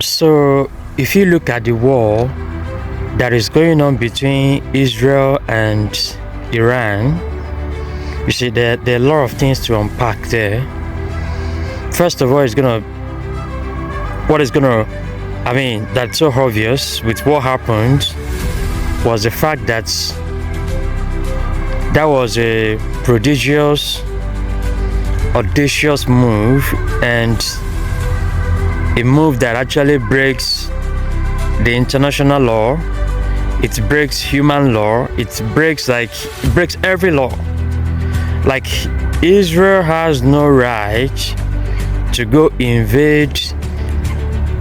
So, if you look at the war that is going on between Israel and Iran, you see there are a lot of things to unpack there. First of all, that's so obvious with what happened was the fact that that was a prodigious, audacious move, and a move that actually breaks the international law. It breaks human law. It breaks every law. Like, Israel has no right to go invade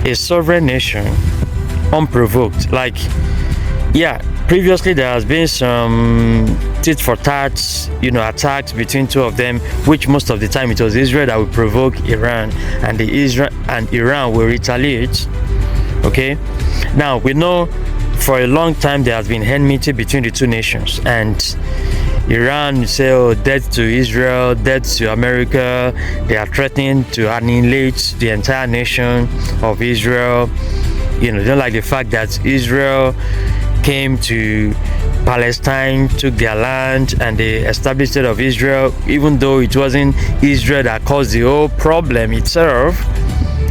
a sovereign nation unprovoked. Like, yeah, previously there has been some tit for tat, attacks between two of them, which most of the time it was Israel that would provoke Iran, and Iran will retaliate. Okay, now we know for a long time there has been enmity between the two nations, and Iran say, oh, death to Israel, death to America. They are threatening to annihilate the entire nation of Israel. They don't like the fact that Israel came to Palestine, took their land, and they established the state of Israel, even though it wasn't Israel that caused the whole problem itself.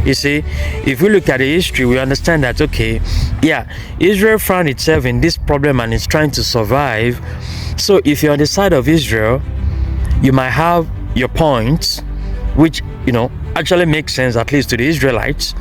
You see, if we look at the history, we understand that, okay, yeah, Israel found itself in this problem and is trying to survive. So if you're on the side of Israel, you might have your points, which, actually makes sense, at least to the Israelites.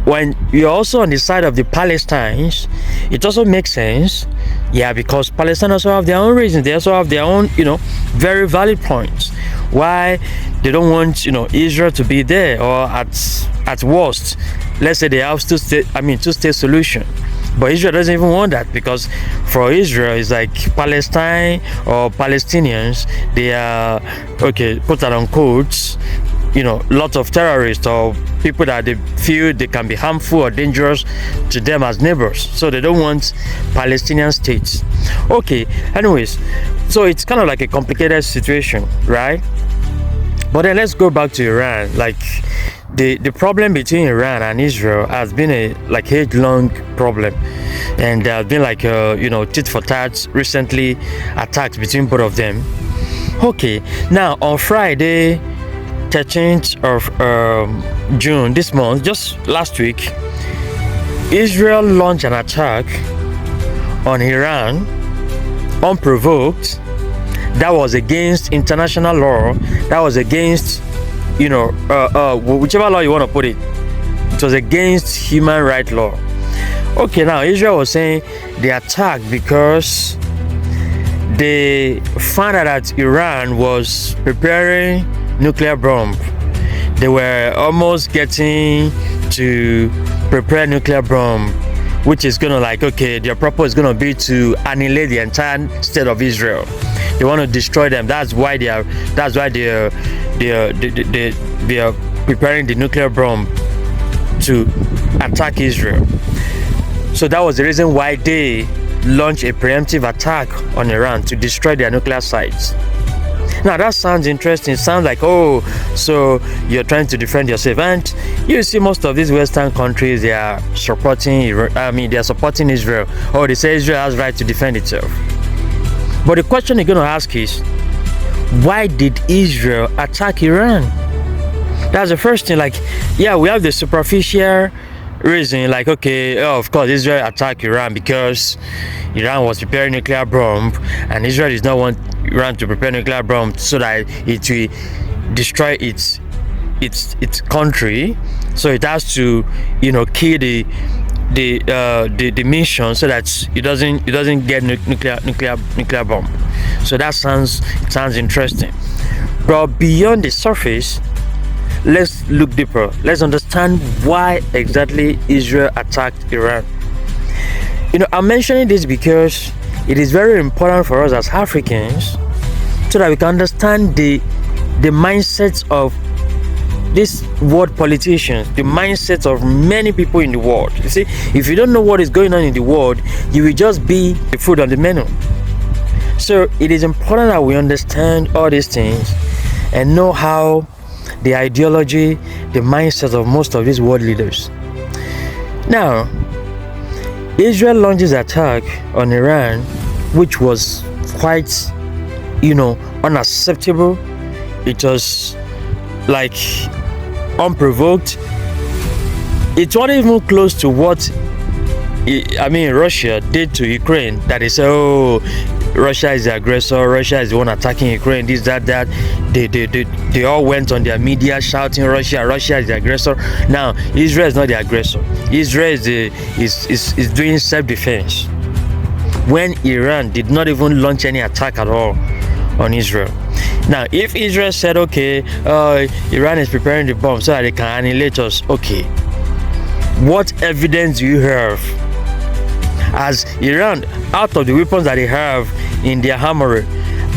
When you're also on the side of the Palestinians, it also makes sense, yeah, because Palestine also have their own reasons. They also have their own, very valid points why they don't want, Israel to be there, or at worst, let's say they have two-state solution. But Israel doesn't even want that, because for Israel, it's like Palestine or Palestinians, they are, okay, quote unquote, lots of terrorists or people that they feel they can be harmful or dangerous to them as neighbors. So they don't want Palestinian states. Okay, anyways, so it's kind of like a complicated situation, right? But then let's go back to Iran. Like, the problem between Iran and Israel has been a age-long problem, and there has been tit for tat recently attacks between both of them. Okay, now on Friday 13th of June this month, just last week, Israel launched an attack on Iran unprovoked. That was against international law. That was against, whichever law you want to put it. It was against human rights law. Okay, now Israel was saying they attacked because they found out that Iran was preparing nuclear bomb. They were almost getting to prepare nuclear bomb, which is gonna their purpose is gonna be to annihilate the entire state of Israel. They want to destroy them. That's why they are preparing the nuclear bomb to attack Israel. So that was the reason why they launched a preemptive attack on Iran to destroy their nuclear sites. Now that sounds interesting. It sounds like, oh, so you're trying to defend yourself. And you see most of these Western countries, they are supporting Israel. Oh, they say Israel has right to defend itself. But the question you're going to ask is, why did Israel attack Iran? That's the first thing. We have the superficial reason, of course, Israel attacked Iran because Iran was preparing nuclear bomb, and Israel does not want Iran to prepare nuclear bomb so that it will destroy its country. So it has to, kill the mission so that it doesn't get nuclear bomb. So that sounds interesting. But beyond the surface, let's look deeper. Let's understand why exactly Israel attacked Iran. I'm mentioning this because it is very important for us as Africans, so that we can understand the mindsets of these world politicians, the mindsets of many people in the world. You see, if you don't know what is going on in the world, you will just be the food on the menu. So it is important that we understand all these things and know how the ideology, the mindset of most of these world leaders. Now, Israel launches attack on Iran, which was quite, unacceptable. It was like unprovoked. It wasn't even close to what Russia did to Ukraine. That is, Russia is the aggressor. Russia is the one attacking Ukraine. This, that. They all went on their media shouting, Russia is the aggressor. Now, Israel is not the aggressor. Israel is doing self-defense. When Iran did not even launch any attack at all on Israel. Now, if Israel said, okay, Iran is preparing the bomb so that they can annihilate us, okay, what evidence do you have? As Iran, out of the weapons that they have in their armory,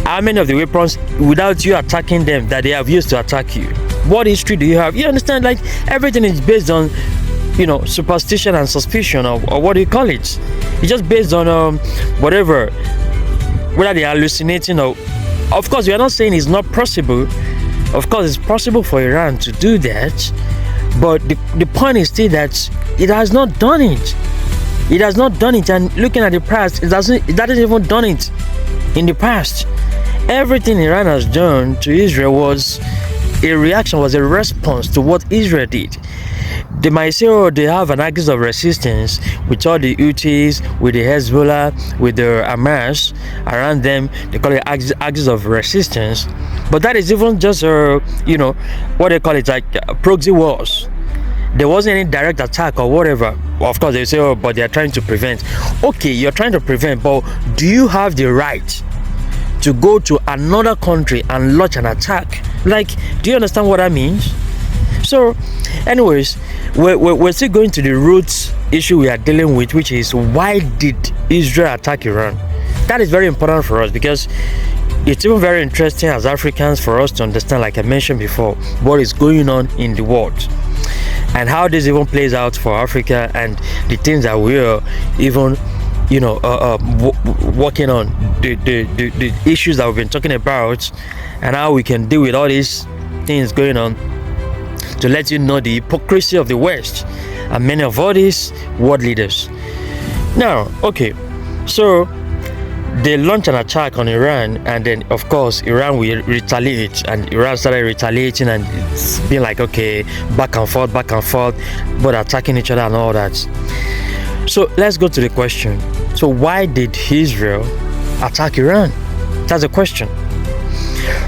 how many of the weapons, without you attacking them, that they have used to attack you? What history do you have? You understand, like, everything is based on, superstition and suspicion, or what do you call it? It's just based on whatever, whether they are hallucinating or... Of course, we are not saying it's not possible. Of course, it's possible for Iran to do that, but the point is still that it has not done it. It has not done it, and looking at the past, it hasn't even done it in the past. Everything Iran has done to Israel was a reaction, was a response to what Israel did. They might say, oh, they have an axis of resistance with all the Houthis, with the Hezbollah, with the Hamas around them. They call it axis of resistance. But that is even just, what they call it, like proxy wars. There wasn't any direct attack or whatever. Of course, they say, oh, but they're trying to prevent. Okay, you're trying to prevent, but do you have the right to go to another country and launch an attack? Like, do you understand what that means? So, anyways, we're still going to the root issue we are dealing with, which is, why did Israel attack Iran? That is very important for us, because it's even very interesting as Africans for us to understand, like I mentioned before, what is going on in the world and how this even plays out for Africa, and the things that we are even working on, the issues that we've been talking about, and how we can deal with all these things going on, to let you know the hypocrisy of the West and many of all these world leaders. Now, okay, so they launched an attack on Iran, and then of course Iran will retaliate, and Iran started retaliating, and it's been like, okay, back and forth, but attacking each other and all that. So let's go to the question. So why did Israel attack Iran? That's the question.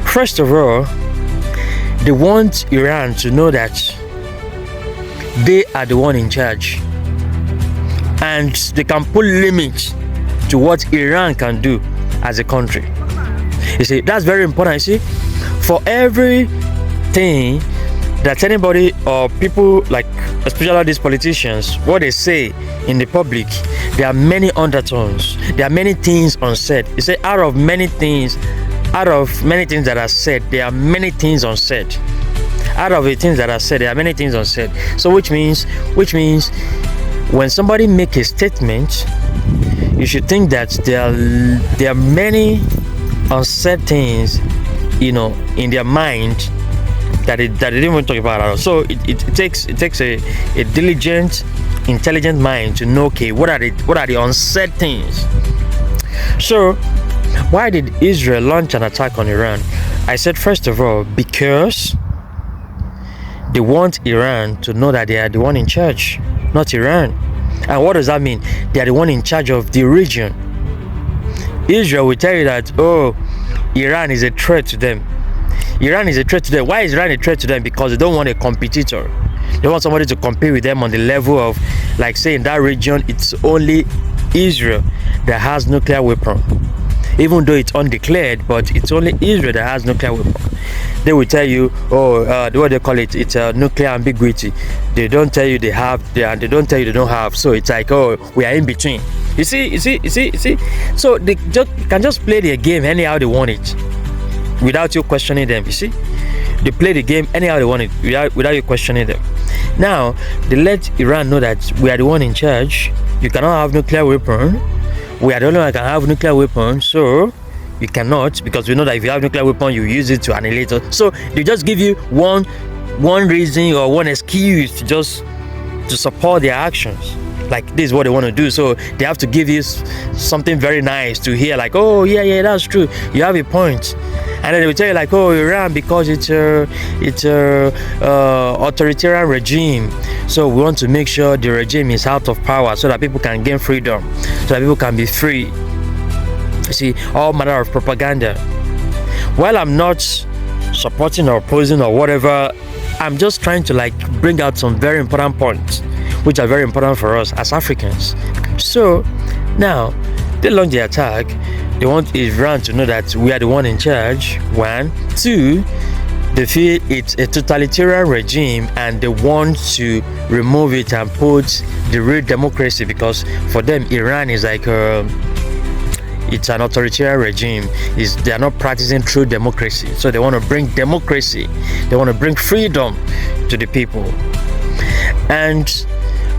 First of all, they want Iran to know that they are the one in charge, and they can put limits to what Iran can do as a country. You see, that's very important. You see, for everything that anybody or people, like especially these politicians, what they say in the public, there are many undertones, there are many things unsaid. You say, out of many things that are said, there are many things unsaid. Out of the things that are said, there are many things unsaid. So which means when somebody make a statement, you should think that there are many unsaid things, in their mind that they didn't even talk about at all. So it takes a diligent, intelligent mind to know, okay, what are the unsaid things. So why did Israel launch an attack on Iran? I said, first of all, because they want Iran to know that they are the one in charge, not Iran. And what does that mean? They are the one in charge of the region. Israel will tell you that, oh, Iran is a threat to them. Iran is a threat to them. Why is Iran a threat to them? Because they don't want a competitor. They want somebody to compete with them on the level of, like, say, in that region, it's only Israel that has nuclear weapon. Even though it's undeclared, but it's only Israel that has nuclear weapon. They will tell you, what they call it, it's a nuclear ambiguity. They don't tell you they have, and they don't tell you they don't have. So it's like, oh, we are in between. You see. So they can just play their game anyhow they want it, without you questioning them. You see, they play the game anyhow they want it, without you questioning them. Now they let Iran know that we are the one in charge. You cannot have nuclear weapon. We are the only one that can have nuclear weapons, so you cannot, because we know that if you have nuclear weapon, you use it to annihilate us. So they just give you one reason or one excuse to just to support their actions. Like, this is what they want to do, so they have to give you something very nice to hear, like, oh yeah, that's true, you have a point. And then they will tell you, like, oh, Iran, because it's a authoritarian regime, so we want to make sure the regime is out of power so that people can gain freedom, so that people can be free. You see, all manner of propaganda. While I'm not supporting or opposing or whatever, I'm just trying to like bring out some very important points which are very important for us as Africans. So now they launch the attack. They want Iran to know that we are the one in charge. 1, 2, they feel it's a totalitarian regime and they want to remove it and put the real democracy, because for them Iran is like it's an authoritarian regime. They are not practicing true democracy, so they want to bring democracy, they want to bring freedom to the people. And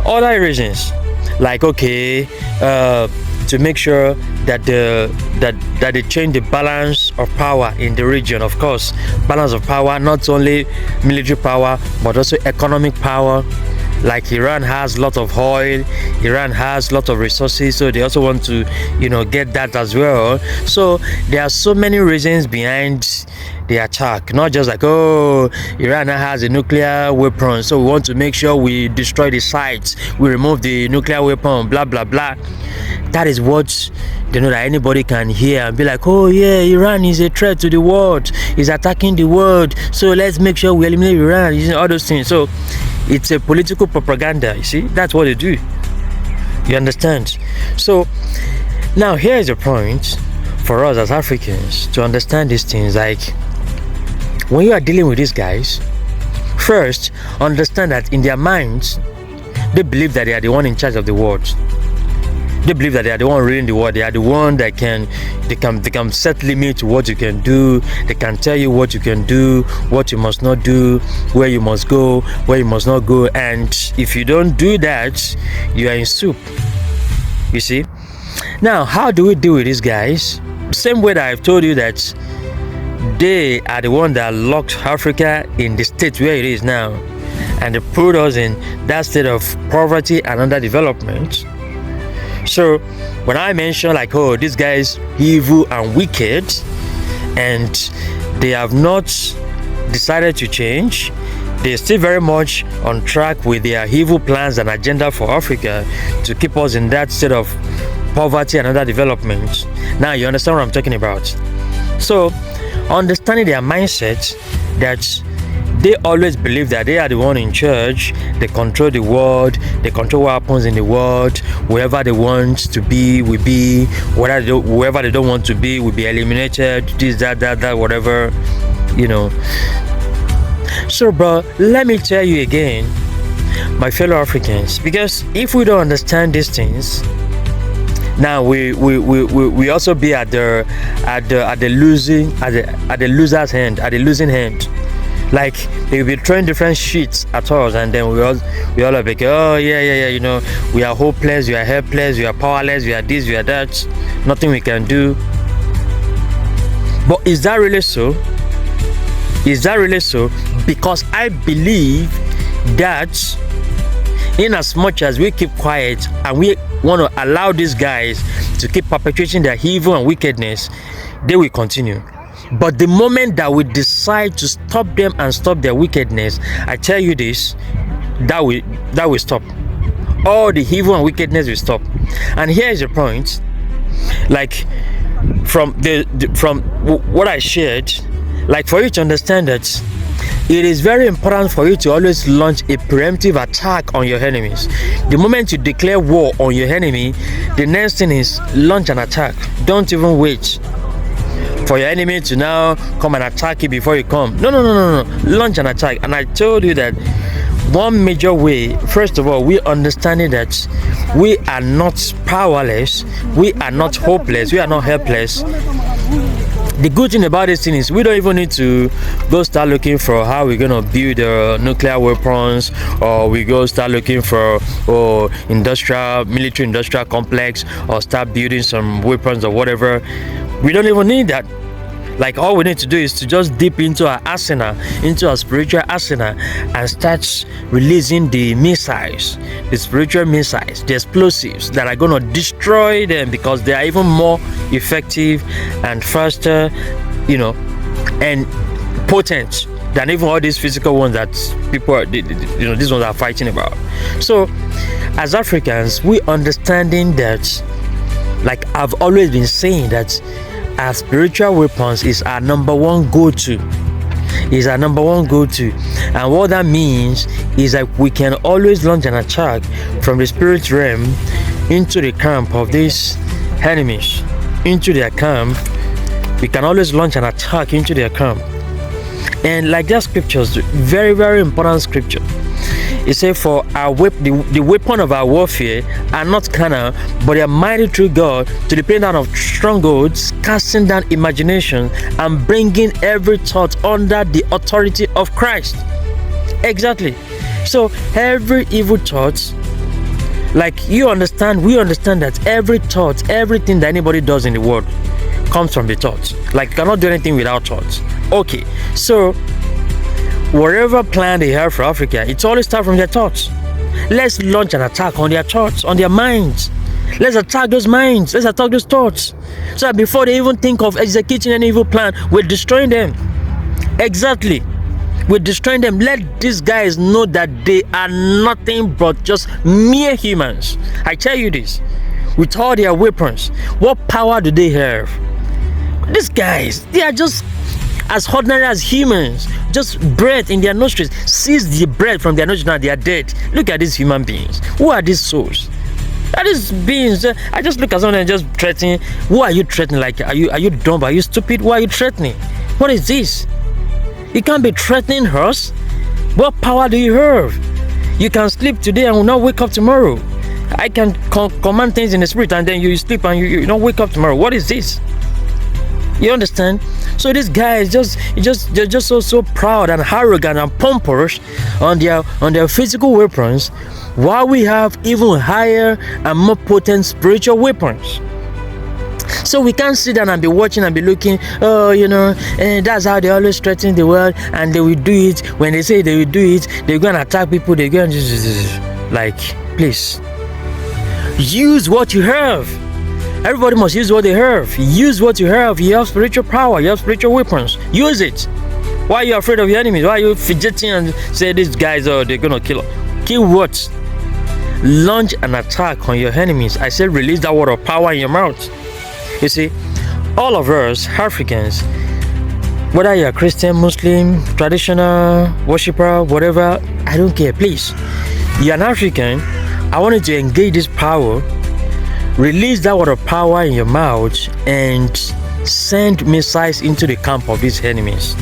other reasons, like, okay, to make sure that they change the balance of power in the region. Of course, balance of power, not only military power but also economic power. Like, Iran has a lot of oil, Iran has a lot of resources, so they also want to, get that as well. So there are so many reasons behind the attack, not just like, oh, Iran has a nuclear weapon, so we want to make sure we destroy the sites, we remove the nuclear weapon, blah blah blah. That is what they know that anybody can hear and be like, oh yeah, Iran is a threat to the world, is attacking the world, so let's make sure we eliminate Iran, all those things. So it's a political propaganda, you see, that's what they do. You understand? So now here is the point for us as Africans to understand these things. Like, when you are dealing with these guys, first understand that in their minds they believe that they are the one in charge of the world. They believe that they are the one ruling the world. They are the one that can set limits to what you can do. They can tell you what you can do, what you must not do, where you must go, where you must not go. And if you don't do that, you are in soup. You see? Now, how do we deal with these guys? Same way that I've told you that they are the one that locked Africa in the state where it is now, and they put us in that state of poverty and underdevelopment. So when I mention, like, oh, these guys evil and wicked, and they have not decided to change, they're still very much on track with their evil plans and agenda for Africa to keep us in that state of poverty and underdevelopment. Now you understand what I'm talking about. So understanding their mindset, that they always believe that they are the one in charge, they control the world, they control what happens in the world, wherever they want to be will be, wherever they don't want to be will be eliminated, this, that, whatever, So bro, let me tell you again, my fellow Africans, because if we don't understand these things, now we also be at the loser's hand, at the losing hand. Like, they will be throwing different sheets at us, and then we all are like, oh yeah, we are hopeless, we are helpless, we are powerless, we are this, we are that, nothing we can do. But is that really so? Is that really so? Because I believe that in as much as we keep quiet and we want to allow these guys to keep perpetuating their evil and wickedness, they will continue. But the moment that we decide to stop them and stop their wickedness, I tell you this, that will stop. All the evil and wickedness will stop. And here is the point. Like, from what I shared, like, for you to understand that it is very important for you to always launch a preemptive attack on your enemies. The moment you declare war on your enemy, the next thing is launch an attack. Don't even wait for your enemy to now come and attack you before you come. No. Launch an attack. And I told you that one major way, first of all, we understanding that we are not powerless, we are not hopeless, we are not helpless. The good thing about this thing is we don't even need to go start looking for how we're gonna build nuclear weapons, or we go start looking for military industrial complex, or start building some weapons or whatever. We don't even need that. Like, all we need to do is to just dip into our arsenal, into our spiritual arsenal, and start releasing the missiles, the spiritual missiles, the explosives that are going to destroy them, because they are even more effective and faster, and potent than even all these physical ones that people are, these ones are fighting about. So, as Africans, we understanding that, like I've always been saying, that our spiritual weapons is our number one go-to. And what that means is that we can always launch an attack from the spirit realm into the camp of these enemies, into their camp. We can always launch an attack into their camp. And like that scriptures, very, very important scripture. It says, for our the weapon of our warfare are not carnal, but they are mighty through God to the pulling down of strongholds, casting down imagination, and bringing every thought under the authority of Christ. Exactly. So every evil thought, like we understand that every thought, everything that anybody does in the world comes from the thoughts. Like, you cannot do anything without thoughts. Okay, so whatever plan they have for Africa, it's always start from their thoughts. Let's launch an attack on their thoughts, on their minds. Let's attack those minds. Let's attack those thoughts. So that before they even think of executing any evil plan, we're destroying them. Exactly. We're destroying them. Let these guys know that they are nothing but just mere humans. I tell you this. With all their weapons, what power do they have? These guys, they are just as ordinary as humans. Just breath in their nostrils. Seize the breath from their nostrils, now they are dead. Look at these human beings. Who are these souls? Are these beings? I just look at someone and just threatening. Who are you threatening? Like, are you dumb? Are you stupid? Who are you threatening? What is this? You can't be threatening us. What power do you have? You can sleep today and will not wake up tomorrow. I can command things in the spirit, and then you sleep and you don't wake up tomorrow. What is this? You understand? So these guys they're just so proud and arrogant and pompous on their physical weapons, while we have even higher and more potent spiritual weapons. So we can't sit down and be watching and be looking, and that's how they always threaten the world, and they will do it. When they say they will do it, they're going to attack people, they're going to like, please, use what you have. Everybody must use what they have. Use what you have. You have spiritual power, you have spiritual weapons. Use it. Why are you afraid of your enemies? Why are you fidgeting and say these guys, they're going to kill us? Kill what? Launch an attack on your enemies. I said release that word of power in your mouth. You see, all of us Africans, whether you're Christian, Muslim, traditional, worshiper, whatever, I don't care, please. You're an African. I want you to engage this power, release that word of power in your mouth, and send missiles into the camp of these enemies.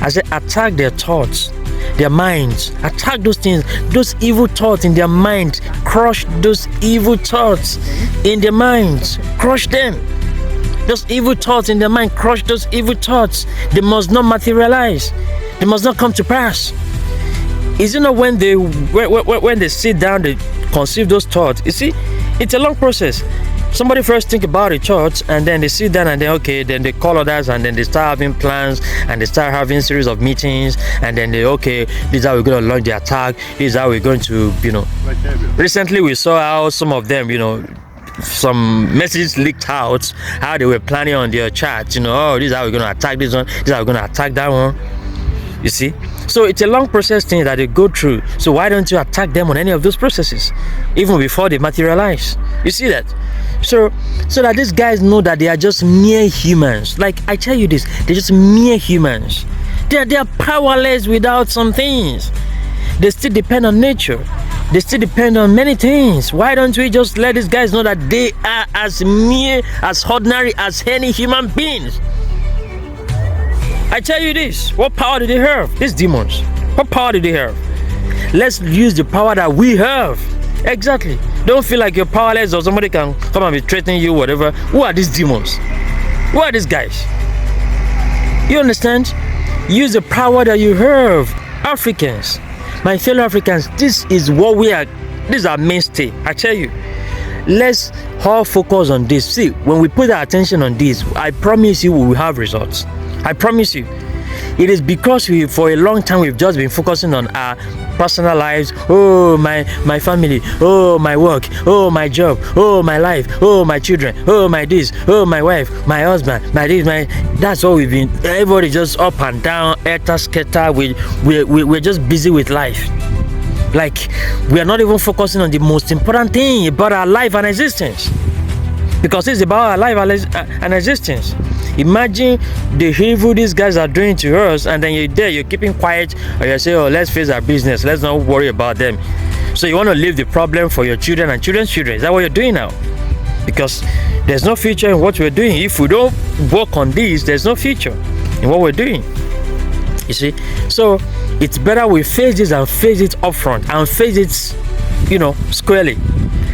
I said attack their thoughts, their minds. Attack those things, those evil thoughts in their mind. Crush those evil thoughts in their minds. Crush them. Those evil thoughts in their mind, crush those evil thoughts. They must not materialize. They must not come to pass. Is it not when they sit down, they conceive those thoughts? You see, it's a long process. Somebody first think about a thought, and then they sit down, and then they call others, and then they start having plans, and they start having series of meetings, and then this is how we're going to launch the attack. This is how we're going to, Recently we saw how some of them, some messages leaked out, how they were planning on their chat, this is how we're going to attack this one, this is how we're going to attack that one. You see, so it's a long process thing that they go through. So why don't you attack them on any of those processes even before they materialize? You see that? So that these guys know that they are just mere humans. Like, I tell you this, they're just mere humans. They are powerless without some things. They still depend on nature. They still depend on many things. Why don't we just let these guys know that they are as mere, as ordinary as any human beings? I tell you this, what power do they have? These demons, what power do they have? Let's use the power that we have. Exactly. Don't feel like you're powerless or somebody can come and be threatening you, whatever. Who are these demons? Who are these guys? You understand? Use the power that you have. Africans, my fellow Africans, this is what we are. This is our mainstay. I tell you. Let's all focus on this. See, when we put our attention on this, I promise you we will have results. I promise you. It is because for a long time, we've just been focusing on our personal lives. Oh, my family. Oh, my work. Oh, my job. Oh, my life. Oh, my children. Oh, my this. Oh, my wife. My husband. My this. That's all we've been. Everybody just up and down, eta scatter. We're just busy with life. Like, we are not even focusing on the most important thing about our life and existence. Because it's about our life and existence. Imagine the evil these guys are doing to us, and then you're keeping quiet, or you say, oh, let's face our business, let's not worry about them. So you want to leave the problem for your children and children's children. Is that what you're doing now? Because there's no future in what we're doing. If we don't work on this, there's no future in what we're doing. You see? So it's better we face this and face it up front and face it, squarely.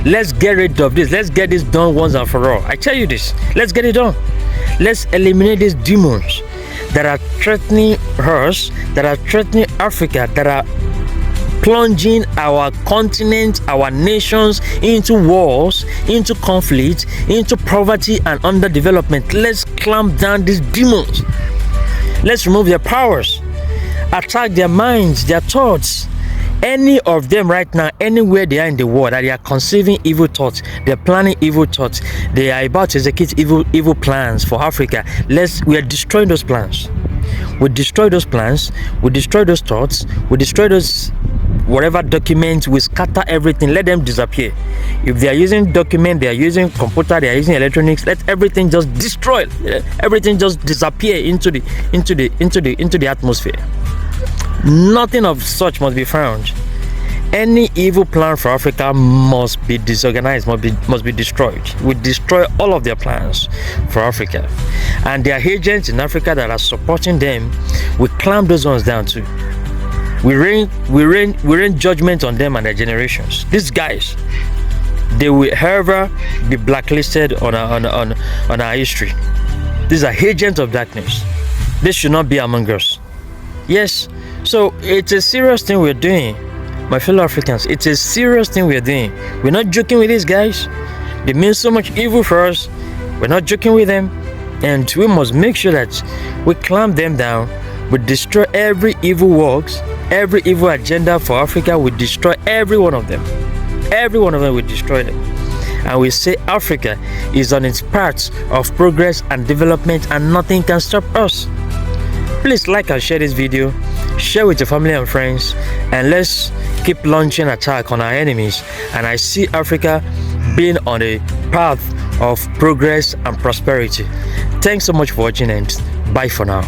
Let's get rid of this. Let's get this done once and for all. I tell you this. Let's get it done. Let's eliminate these demons that are threatening us, that are threatening Africa, that are plunging our continent, our nations into wars, into conflict, into poverty and underdevelopment. Let's clamp down these demons. Let's remove their powers, attack their minds, their thoughts. Any of them right now, anywhere they are in the world, that they are conceiving evil thoughts, they're planning evil thoughts, they are about to execute evil plans for Africa. We are destroying those plans. We destroy those plans, we destroy those thoughts, we destroy those whatever documents, we scatter everything, let them disappear. If they are using document, they are using computer, they are using electronics, let everything just destroy. Everything just disappear into the atmosphere. Nothing of such must be found. Any evil plan for Africa must be disorganized, must be destroyed. We destroy all of their plans for Africa, and their agents in Africa that are supporting them, we clamp those ones down too. We rain judgment on them and their generations. These guys, they will ever be blacklisted on our history. These are agents of darkness. They should not be among us. Yes. So it's a serious thing we're doing, my fellow Africans. It's a serious thing we're doing. We're not joking with these guys. They mean so much evil for us. We're not joking with them, and we must make sure that we clamp them down. We destroy every evil works, every evil agenda for Africa. We destroy every one of them. Every one of them, we destroy them. And we say Africa is on its path of progress and development, and nothing can stop us. Please like and share this video, share with your family and friends, and let's keep launching attack on our enemies. And I see Africa being on a path of progress and prosperity. Thanks so much for watching, and bye for now.